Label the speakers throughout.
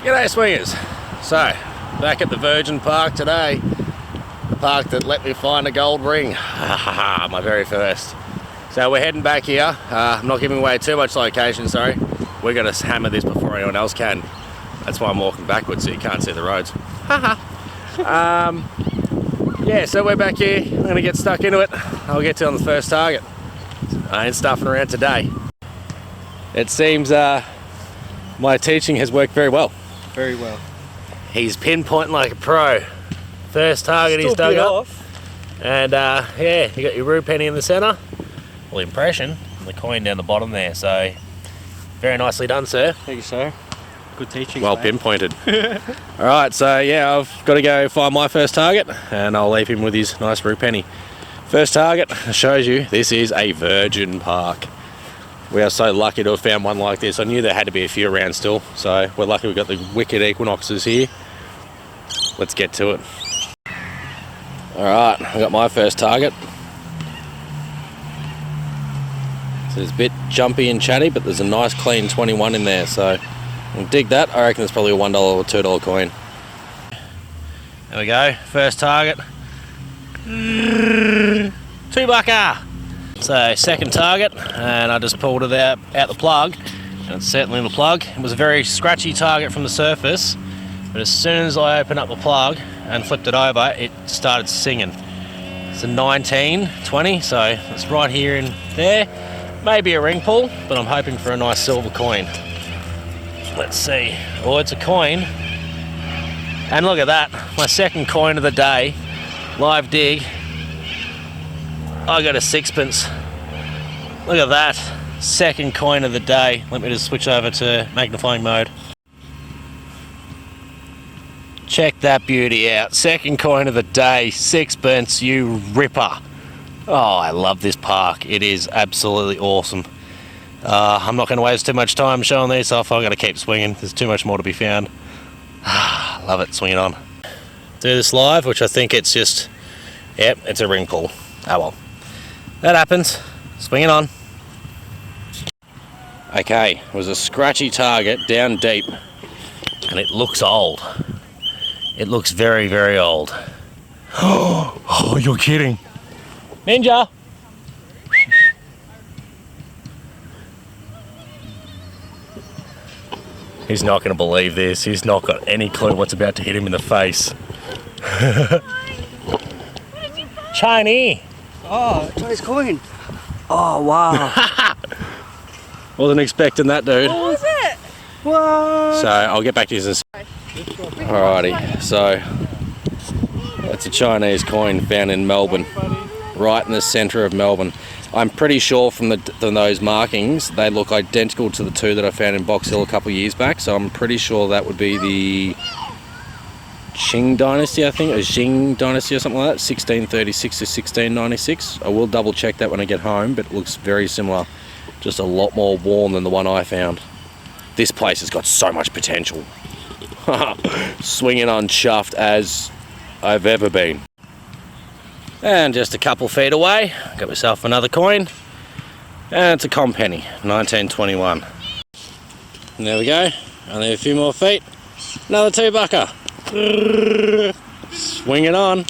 Speaker 1: G'day swingers. So, back at the Virgin Park today. The park that let me find a gold ring. My very first. So we're heading back here. I'm not giving away too much location, sorry. We're going to hammer this before anyone else can. That's why I'm walking backwards so you can't see the roads. Yeah, so we're back here. I'm going to get stuck into it. I'll get to on the first target. I ain't stuffing around today. It seems my teaching has worked very well.
Speaker 2: Very well.
Speaker 1: He's pinpointing like a pro. First target he's dug up. And yeah, you got your rue penny in the centre. Well, impression. And the coin down the bottom there. So, very nicely done, sir.
Speaker 2: Thank you, sir. Good teaching.
Speaker 1: Well pinpointed. Alright, so yeah, I've got to go find my first target and I'll leave him with his nice rue penny. First target shows you this is a virgin park. We are so lucky to have found one like this. I knew there had to be a few around still, so we're lucky we've got the wicked equinoxes here. Let's get to it. Alright, I got my first target. So it's a bit jumpy and chatty, but there's a nice clean 21 in there, so we'll dig that. I reckon it's probably a $1 or $2 coin. There we go, first target. $2. So second target, and I just pulled it out the plug, and it's certainly in the plug. It was a very scratchy target from the surface, but as soon as I opened up the plug and flipped it over, it started singing. It's a 1920, so it's right here and there. Maybe a ring pull, but I'm hoping for a nice silver coin. Let's see. Oh, it's a coin. And look at that, my second coin of the day, live dig. I got a sixpence. Look at that, second coin of the day. Let me just switch over to magnifying mode. Check that beauty out. Second coin of the day, sixpence, you ripper. Oh, I love this park. It is absolutely awesome. I'm not going to waste too much time showing these off. I've got to keep swinging. There's too much more to be found. Love it, swing it on. Do this live, which I think it's just, yep, it's a ring pull. Oh well. That happens. Swing it on. Okay, it was a scratchy target down deep, and it looks old. It looks very, very old. Oh, you're kidding. Ninja! He's not going to believe this. He's not got any clue what's about to hit him in the face. Chinese!
Speaker 2: Oh, Chinese coin. Oh, wow.
Speaker 1: Wasn't expecting that, dude.
Speaker 3: What was it?
Speaker 2: What?
Speaker 1: So, I'll get back to you in a second. Alrighty, so that's a Chinese coin found in Melbourne, right in the centre of Melbourne. I'm pretty sure from those markings, they look identical to the two that I found in Box Hill a couple of years back, so I'm pretty sure that would be the Qing Dynasty, I think, or Jing Dynasty or something like that, 1636 to 1696. I will double check that when I get home, but it looks very similar, just a lot more worn than the one I found. This place has got so much potential. Swinging on chuffed as I've ever been. And just a couple feet away, got myself another coin, and it's a comp penny, 1921. And there we go, only a few more feet, another $2. Swing it on.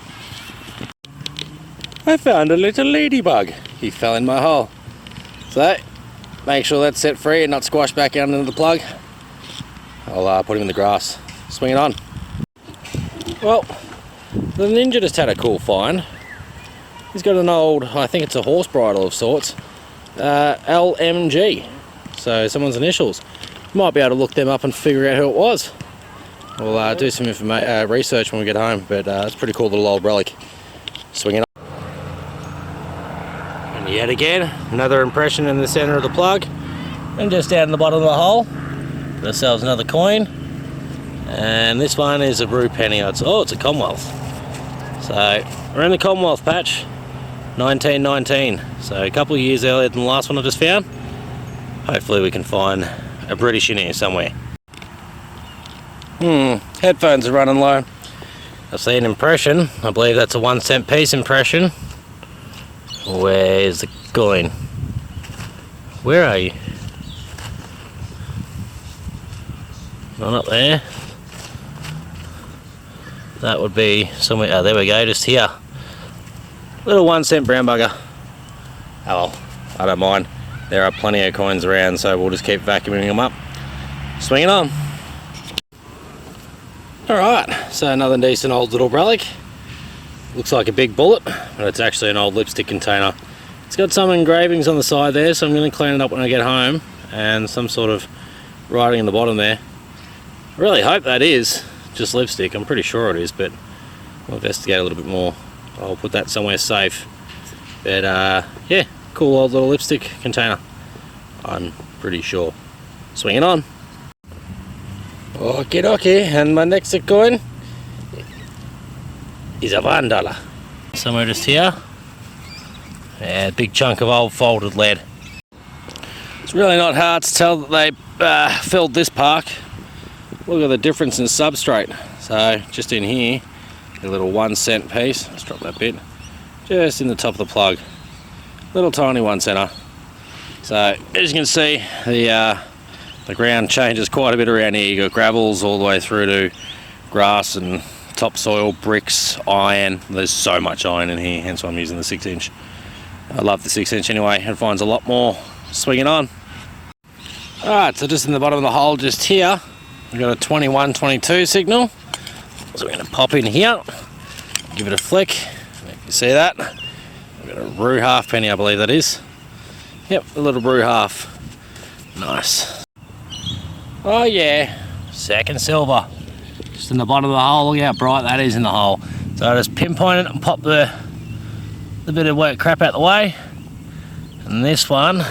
Speaker 1: I found a little ladybug. He fell in my hole. So, make sure that's set free and not squashed back out into the plug. I'll put him in the grass. Swing it on. Well, the ninja just had a cool find. He's got an old, I think it's a horse bridle of sorts, LMG. So someone's initials. Might be able to look them up and figure out who it was. We'll do some research when we get home, but it's a pretty cool little old relic. Swing it on. And yet again, another impression in the centre of the plug. And just down in the bottom of the hole, got ourselves another coin. And this one is a rue penny. Oh, it's a Commonwealth. So we're in the Commonwealth patch, 1919. So a couple of years earlier than the last one I just found. Hopefully we can find a British in here somewhere. Headphones are running low. I see an impression. I believe that's a 1 cent piece impression. Where's the coin? Where are you? Not up there. That would be somewhere. Oh, there we go, just here. Little 1 cent brown bugger. Oh well, I don't mind. There are plenty of coins around, so we'll just keep vacuuming them up. Swinging on. Alright, so another decent old little relic. Looks like a big bullet, but it's actually an old lipstick container. It's got some engravings on the side there, so I'm going to clean it up when I get home, and some sort of writing in the bottom there. I really hope that is just lipstick. I'm pretty sure it is, but we'll investigate a little bit more. I'll put that somewhere safe. But yeah, cool old little lipstick container, I'm pretty sure. Swinging on. Okie dokie, and my next coin is a $1. Somewhere just here. Yeah, big chunk of old folded lead. It's really not hard to tell that they filled this park. Look at the difference in substrate. So just in here, a little 1 cent piece. Let's drop that bit. Just in the top of the plug. Little tiny 1 center. So as you can see, the ground changes quite a bit around here. You got gravels all the way through to grass and topsoil, bricks, iron. There's so much iron in here, hence why I'm using the 6-inch. I love the 6-inch anyway. It finds a lot more. Swinging on. Alright, so just in the bottom of the hole just here, we've got a 21-22 signal. So we're going to pop in here, give it a flick. You see that? We've got a rue halfpenny, I believe that is. Yep, a little rue half. Nice. Oh yeah, second silver. Just in the bottom of the hole. Look how bright that is in the hole. So I just pinpoint it and pop the bit of wet crap out the way. And this one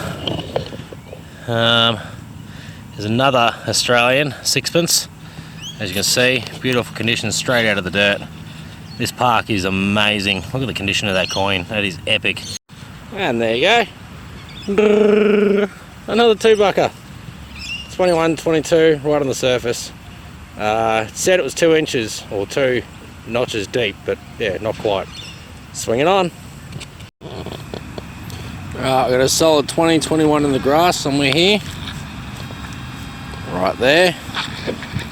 Speaker 1: is another Australian sixpence. As you can see, beautiful condition, straight out of the dirt. This park is amazing. Look at the condition of that coin. That is epic. And there you go. Another 2-bucker. 21-22, right on the surface. It said it was 2 inches or 2 notches deep, but yeah, not quite. Swinging on. Right, we've got a solid 20-21 in the grass somewhere here. Right there.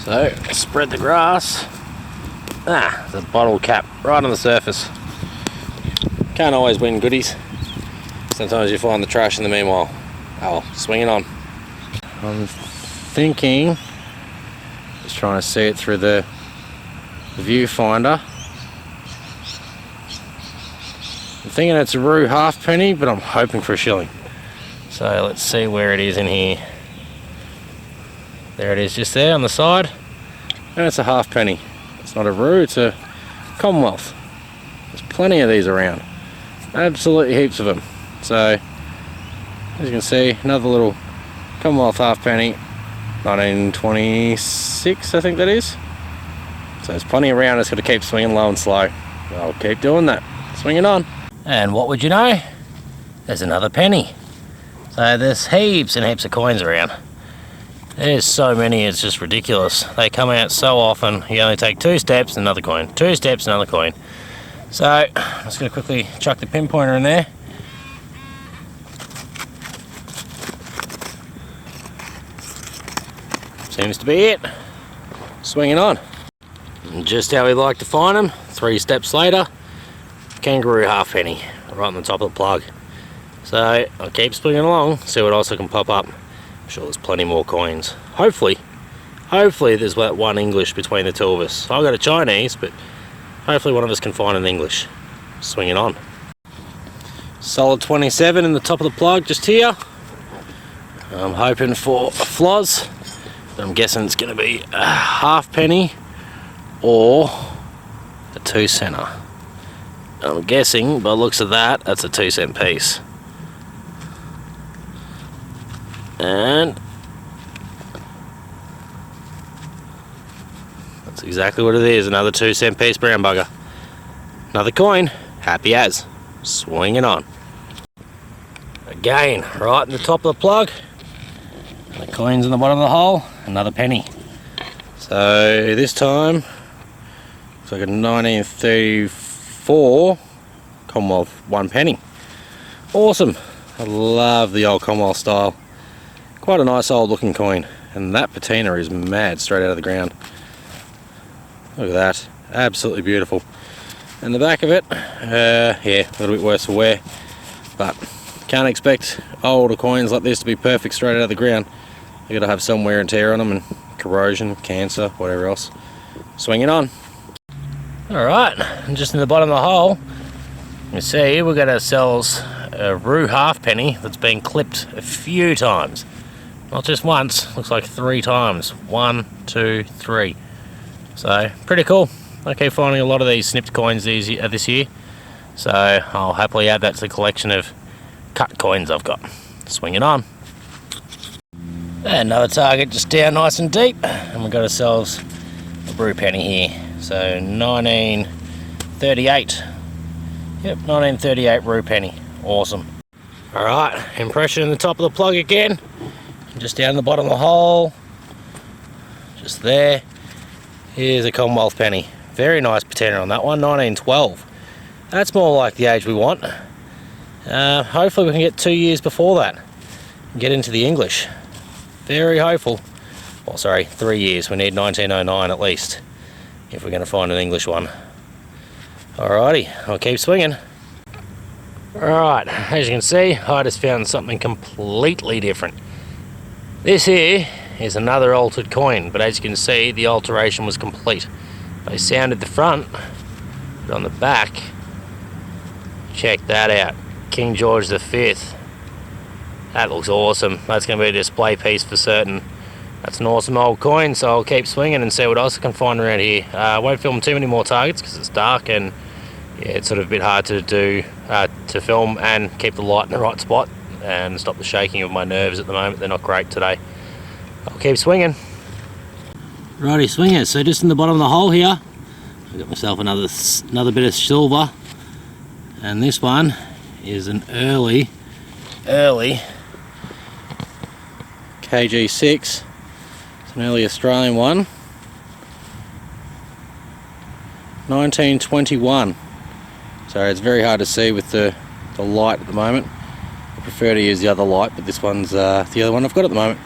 Speaker 1: So, spread the grass. The bottle cap right on the surface. Can't always win goodies. Sometimes you find the trash in the meanwhile. Oh, swinging on. I'm thinking, just trying to see it through the viewfinder. I'm thinking it's a rue halfpenny, but I'm hoping for a shilling. So let's see where it is in here. There it is, just there on the side. And it's a halfpenny. It's not a rue, it's a Commonwealth. There's plenty of these around. Absolutely heaps of them. So, as you can see, another little Commonwealth halfpenny. 1926, I think that is. So there's plenty around. It's got to keep swinging low and slow. I'll keep doing that. Swinging on. And what would you know? There's another penny. So there's heaps and heaps of coins around. There's so many, it's just ridiculous. They come out so often. You only take 2 steps, another coin. 2 steps, another coin. So I'm just going to quickly chuck the pinpointer in there. Seems to be it. Swinging on. And just how we like to find them. 3 steps later, kangaroo halfpenny right on the top of the plug. So I'll keep swinging along, see what else I can pop up. I'm sure there's plenty more coins. Hopefully there's one English between the two of us. I've got a Chinese, but hopefully one of us can find an English. Swinging on. Solid 27 in the top of the plug just here. I'm hoping for a floz. I'm guessing it's going to be a halfpenny or a 2 center. I'm guessing by the looks of that, that's a 2 cent piece. And that's exactly what it is, another 2 cent piece brown bugger. Another coin, happy as. Swinging on. Again, right in the top of the plug. The coins in the bottom of the hole, another penny. So this time, it's like a 1934 Commonwealth 1 penny. Awesome. I love the old Commonwealth style. Quite a nice old looking coin. And that patina is mad, straight out of the ground. Look at that, absolutely beautiful. And the back of it, yeah, a little bit worse for wear, but can't expect older coins like this to be perfect straight out of the ground. They've got to have some wear and tear on them, and corrosion, cancer, whatever else. Swinging on. Alright, and just in the bottom of the hole, you see we've got ourselves a rue halfpenny that's been clipped a few times. Not just once, looks like 3 times. 1, 2, 3. So, pretty cool. I keep finding a lot of these snipped coins this year. So, I'll happily add that to the collection of cut coins I've got. Swinging on. And another target just down nice and deep. And we've got ourselves a rue penny here. So 1938. Yep, 1938 rue penny. Awesome. Alright, impression in the top of the plug again. Just down the bottom of the hole. Just there. Here's a Commonwealth penny. Very nice patina on that one, 1912. That's more like the age we want. Hopefully we can get 2 years before that and get into the English. Very hopeful. Well, sorry, 3 years. We need 1909 at least if we're going to find an English one. Alrighty, I'll keep swinging. Alright, as you can see, I just found something completely different. This here is another altered coin, but as you can see, the alteration was complete. They sounded the front, but on the back, check that out. King George V. That looks awesome. That's going to be a display piece for certain. That's an awesome old coin, so I'll keep swinging and see what else I can find around here. I won't film too many more targets because it's dark and yeah, it's sort of a bit hard to do, to film and keep the light in the right spot and stop the shaking of my nerves at the moment. They're not great today. I'll keep swinging. Righty swingers, so just in the bottom of the hole here, I've got myself another bit of silver, and this one is an early KG6. It's an early Australian one, 1921. So it's very hard to see with the light at the moment. I prefer to use the other light, but this one's the other one I've got at the moment.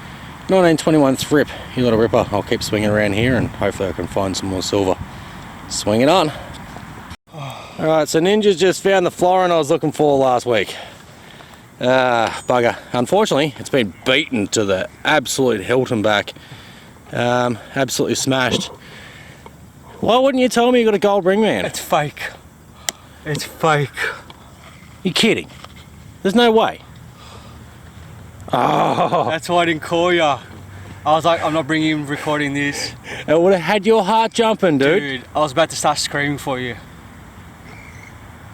Speaker 1: 1921 thrip, you little ripper. I'll keep swinging around here and hopefully I can find some more silver. Swing it on. Alright, so Ninja's just found the florin I was looking for last week. Bugger. Unfortunately, it's been beaten to the absolute hilt and back. Absolutely smashed. Why wouldn't you tell me you got a gold ring, man?
Speaker 2: It's fake. It's fake.
Speaker 1: You're kidding. There's no way. Oh.
Speaker 2: That's why I didn't call ya. I was like, I'm not recording this.
Speaker 1: It would have had your heart jumping, dude.
Speaker 2: I was about to start screaming for you.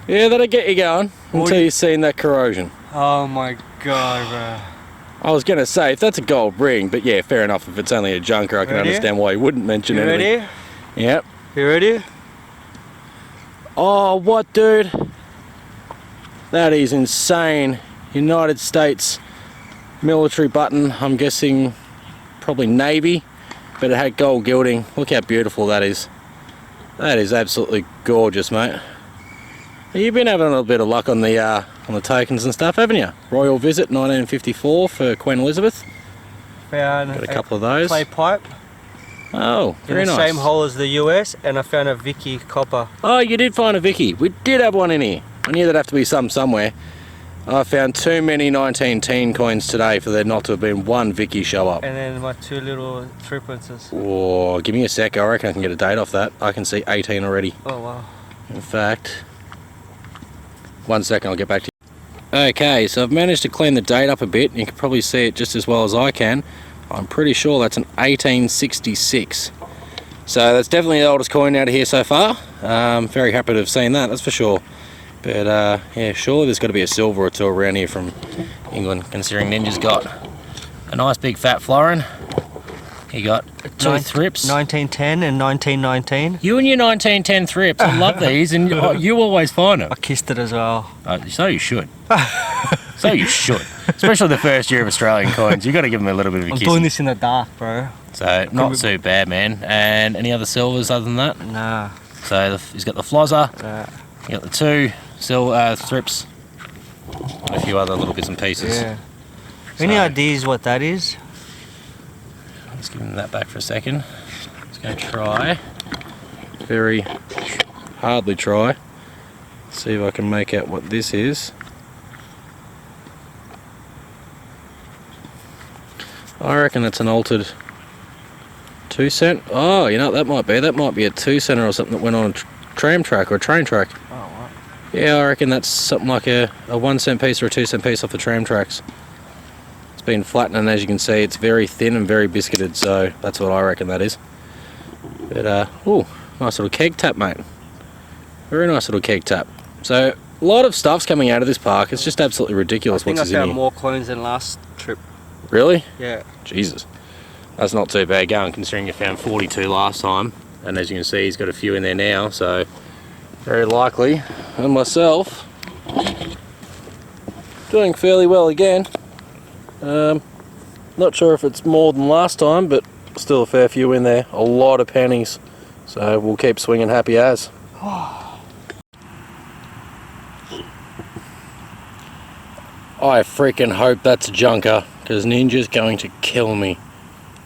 Speaker 1: Yeah, that'll get you going until you've seen that corrosion.
Speaker 2: Oh my god, bro.
Speaker 1: I was going to say, if that's a gold ring, but yeah, fair enough. If it's only a junker, I can understand why you wouldn't mention anything.
Speaker 2: You ready?
Speaker 1: Yep.
Speaker 2: You ready?
Speaker 1: Oh, what, dude? That is insane. United States military button. I'm guessing probably Navy, but it had gold gilding. Look how beautiful that is. That is absolutely gorgeous, mate. You've been having a little bit of luck on the tokens and stuff, haven't you? Royal Visit 1954 for Queen Elizabeth.
Speaker 2: Found
Speaker 1: got a couple of those.
Speaker 2: Clay pipe.
Speaker 1: Oh, very nice.
Speaker 2: In the same hole as the US, and I found a Vicky copper.
Speaker 1: Oh, you did find a Vicky. We did have one in here. I knew there'd have to be some somewhere. I found too many 1910 coins today for there not to have been one Vicky show up.
Speaker 2: And then my 2 little threepences.
Speaker 1: Oh, give me a sec. I reckon I can get a date off that. I can see 18 already.
Speaker 2: Oh wow.
Speaker 1: In fact, 1 second, I'll get back to you. Okay, so I've managed to clean the date up a bit. You can probably see it just as well as I can. I'm pretty sure that's an 1866. So that's definitely the oldest coin out of here so far. Very happy to have seen that, that's for sure. But yeah, surely there's got to be a silver or two around here from England, considering Ninja's got a nice big fat florin. He got 2 thrips.
Speaker 2: 1910 and 1919.
Speaker 1: You and your 1910 thrips, I love these, and you always find them.
Speaker 2: I kissed it as well.
Speaker 1: So you should. So you should. Especially the first year of Australian coins. You've got to give them a little bit of a kiss.
Speaker 2: I'm doing this in the dark, bro.
Speaker 1: So, not too bad, man. And any other silvers other than that?
Speaker 2: Nah.
Speaker 1: So, he's got the flozzer.
Speaker 2: Nah.
Speaker 1: You got the 2 thrips. And a few other little bits and pieces.
Speaker 2: Yeah. Any ideas what that is?
Speaker 1: Let's give him that back for a second. Just going to try, very hardly try, see if I can make out what this is. I reckon that's an altered 2 cent. Oh, you know what that might be? That might be a 2 center or something that went on a tram track or a train track.
Speaker 2: Oh, wow.
Speaker 1: Yeah, I reckon that's something like a 1 cent piece or a 2 cent piece off the tram tracks. It's been flattened, as you can see, it's very thin and very biscuited, so that's what I reckon that is. But, oh, nice little keg tap, mate. Very nice little keg tap. So, a lot of stuff's coming out of this park. It's just absolutely ridiculous what's in here.
Speaker 2: I think I found more coins than last trip.
Speaker 1: Really?
Speaker 2: Yeah.
Speaker 1: Jesus. That's not too bad going, considering you found 42 last time. And as you can see, he's got a few in there now, so very likely. And myself, doing fairly well again. Not sure if it's more than last time, but still a fair few in there. A lot of pennies. So we'll keep swinging happy as. I freaking hope that's a junker, because Ninja's going to kill me.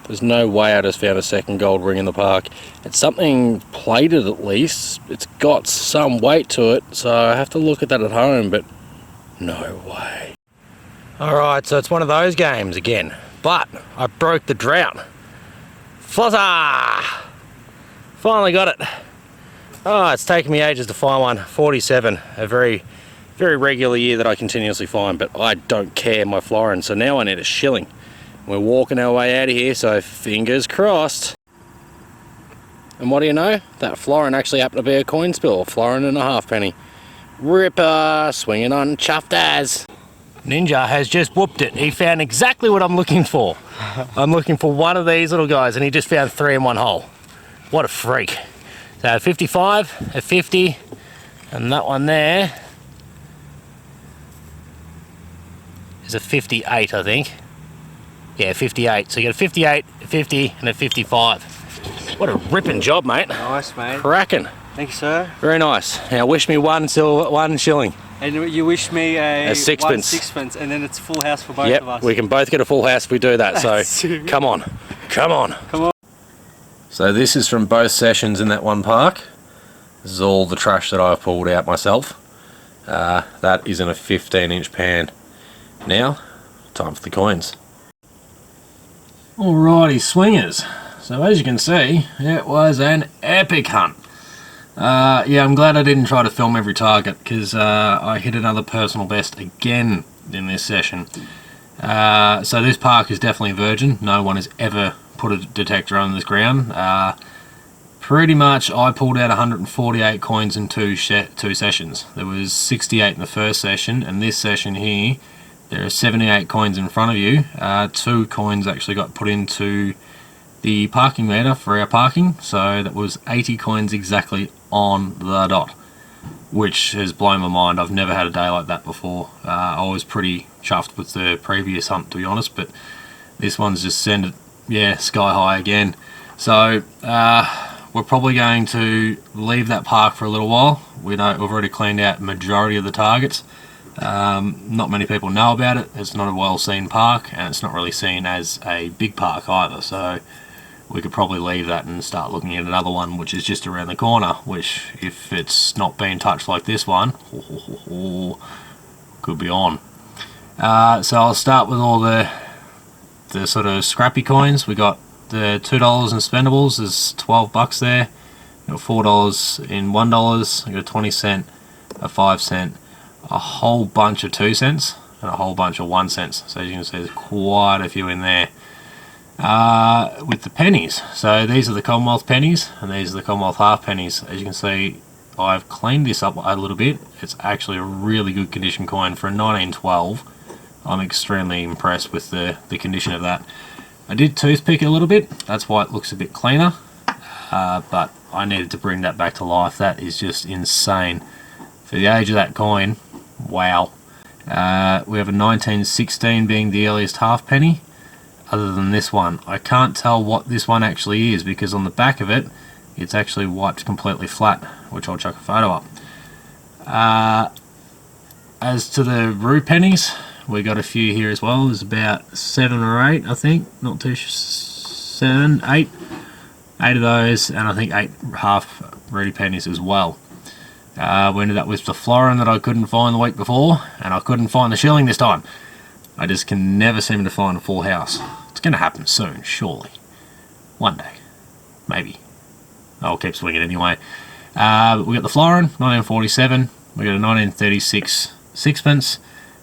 Speaker 1: There's no way I just found a second gold ring in the park. It's something plated at least. It's got some weight to it, so I have to look at that at home, but no way. Alright, so it's one of those games again, but I broke the drought. Flozza! Finally got it. Oh, it's taken me ages to find one. 47, a very regular year that I continuously find, but I don't care my florin, so now I need a shilling. We're walking our way out of here, so fingers crossed. And what do you know? That florin actually happened to be a coin spill, a florin and a halfpenny. Ripper, swinging on chuffed as. Ninja has just whooped it. He found exactly what I'm looking for. I'm looking for one of these little guys, and he just found 3 in one hole. What a freak. So a 55, a 50, and that one there is a 58, I think. Yeah, 58. So you got a 58, a 50, and a 55. What a ripping job, mate.
Speaker 2: Nice, mate.
Speaker 1: Cracking.
Speaker 2: Thank you, sir.
Speaker 1: Very nice. Now wish me one shilling.
Speaker 2: And you wish me a
Speaker 1: sixpence.
Speaker 2: 1 sixpence, and then it's full house for both
Speaker 1: Yep,
Speaker 2: of us.
Speaker 1: we can both get a full house if we do that. So come on, come on.
Speaker 2: Come on.
Speaker 1: So this is from both sessions in that one park. This is all the trash that I've pulled out myself. That is in a 15-inch pan. Now, time for the coins. Alrighty, swingers. So as you can see, it was an epic hunt. Yeah, I'm glad I didn't try to film every target, because I hit another personal best again in this session. So this park is definitely virgin. No one has ever put a detector on this ground. Pretty much I pulled out 148 coins in two sessions. There was 68 in the first session, and this session here there are 78 coins in front of you. 2 coins actually got put into the parking meter for our parking, so that was 80 coins exactly on the dot, which has blown my mind. I've never had a day like that before. I was pretty chuffed with the previous hunt, to be honest, but this one's just sent it, yeah, sky high again. So we're probably going to leave that park for a little while. We've already cleaned out majority of the targets. Not many people know about it. It's not a well seen park, and it's not really seen as a big park either, so we could probably leave that and start looking at another one which is just around the corner, which if it's not being touched like this one, could be on. So I'll start with all the sort of scrappy coins. We got the $2 in spendables, there's 12 bucks there. We got $4 in $1, we got a 20 cent, a 5 cent, a whole bunch of 2 cents, and a whole bunch of 1 cents. So as you can see, there's quite a few in there. With the pennies, so these are the Commonwealth pennies, and these are the Commonwealth half pennies. As you can see, I've cleaned this up a little bit. It's actually a really good condition coin for a 1912. I'm extremely impressed with the condition of that. I did toothpick it a little bit, that's why it looks a bit cleaner, but I needed to bring that back to life. That is just insane. For the age of that coin, wow. We have a 1916 being the earliest halfpenny. Other than this one, I can't tell what this one actually is, because on the back of it, it's actually wiped completely flat, which I'll chuck a photo up. As to the rue pennies, we got a few here as well. There's about 7 or 8, I think. Not too 7, 8. 8 of those, and I think 8 half ready pennies as well. We ended up with the florin that I couldn't find the week before, and I couldn't find the shilling this time. I just can never seem to find a full house. It's going to happen soon, surely. One day. Maybe. I'll keep swinging anyway. We got the florin, 1947. We got a 1936 sixpence.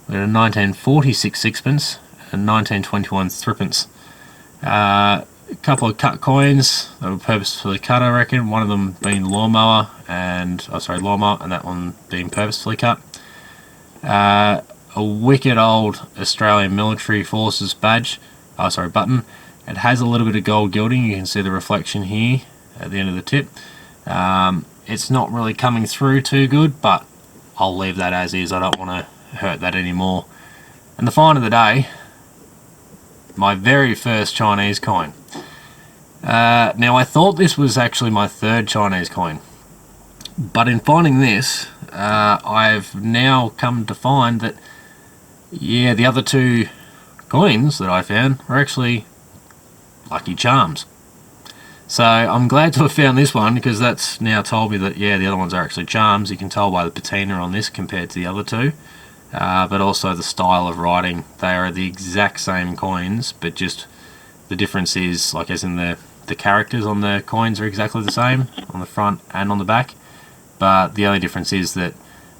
Speaker 1: We got a 1946 sixpence. And 1921 threepence. A couple of cut coins that were purposefully cut, I reckon. One of them being lawnmower, and that one being purposefully cut. A wicked old Australian Military Forces badge. Button. It has a little bit of gold gilding. You can see the reflection here at the end of the tip. It's not really coming through too good, but I'll leave that as is. I don't want to hurt that anymore. And the find of the day, my very first Chinese coin. Now I thought this was actually my third Chinese coin, but in finding this, I've now come to find that, yeah, the other two coins that I found were actually lucky charms. So I'm glad to have found this one, because that's now told me that, yeah, the other ones are actually charms. You can tell by the patina on this compared to the other two. But also the style of writing. They are the exact same coins, but just the difference is, like, as in the characters on the coins are exactly the same on the front and on the back, but the only difference is that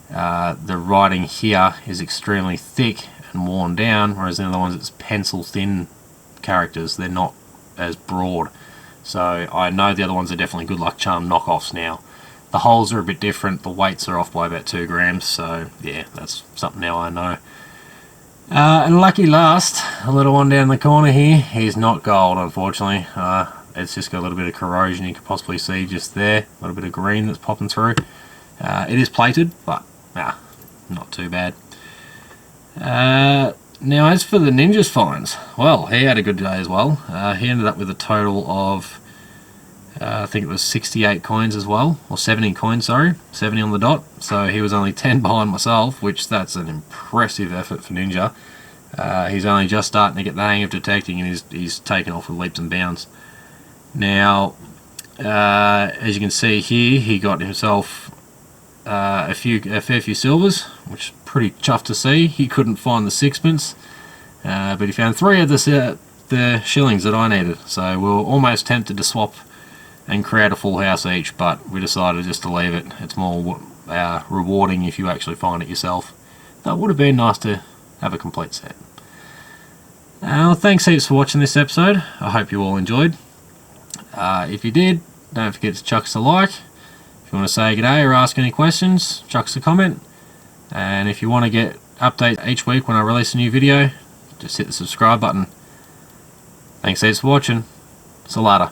Speaker 1: the writing here is extremely thick and worn down, whereas the other ones it's pencil thin characters. They're not as broad. So I know the other ones are definitely good luck charm knockoffs now. The holes are a bit different, the weights are off by about 2 grams, so yeah, that's something now I know. And lucky last, a little one down the corner here, he's not gold, unfortunately. It's just got a little bit of corrosion you can possibly see just there, a little bit of green that's popping through. It is plated, but not too bad. Now as for the Ninja's finds, well, he had a good day as well. He ended up with a total of I think it was 68 coins as well, or 70 coins, sorry, 70 on the dot. So he was only 10 behind myself, which that's an impressive effort for Ninja. He's only just starting to get the hang of detecting, and he's taken off with leaps and bounds. Now, as you can see here, he got himself a fair few silvers, which is pretty chuffed to see. He couldn't find the sixpence, but he found 3 of the shillings that I needed. So we were almost tempted to swap and create a full house each, but we decided just to leave it. It's more rewarding if you actually find it yourself. That would have been nice to have a complete set. Thanks heaps for watching this episode. I hope you all enjoyed. If you did, don't forget to chuck us a like. If you want to say g'day or ask any questions, chuck us a comment. And if you want to get updates each week when I release a new video, just hit the subscribe button. Thanks heaps for watching. See you later.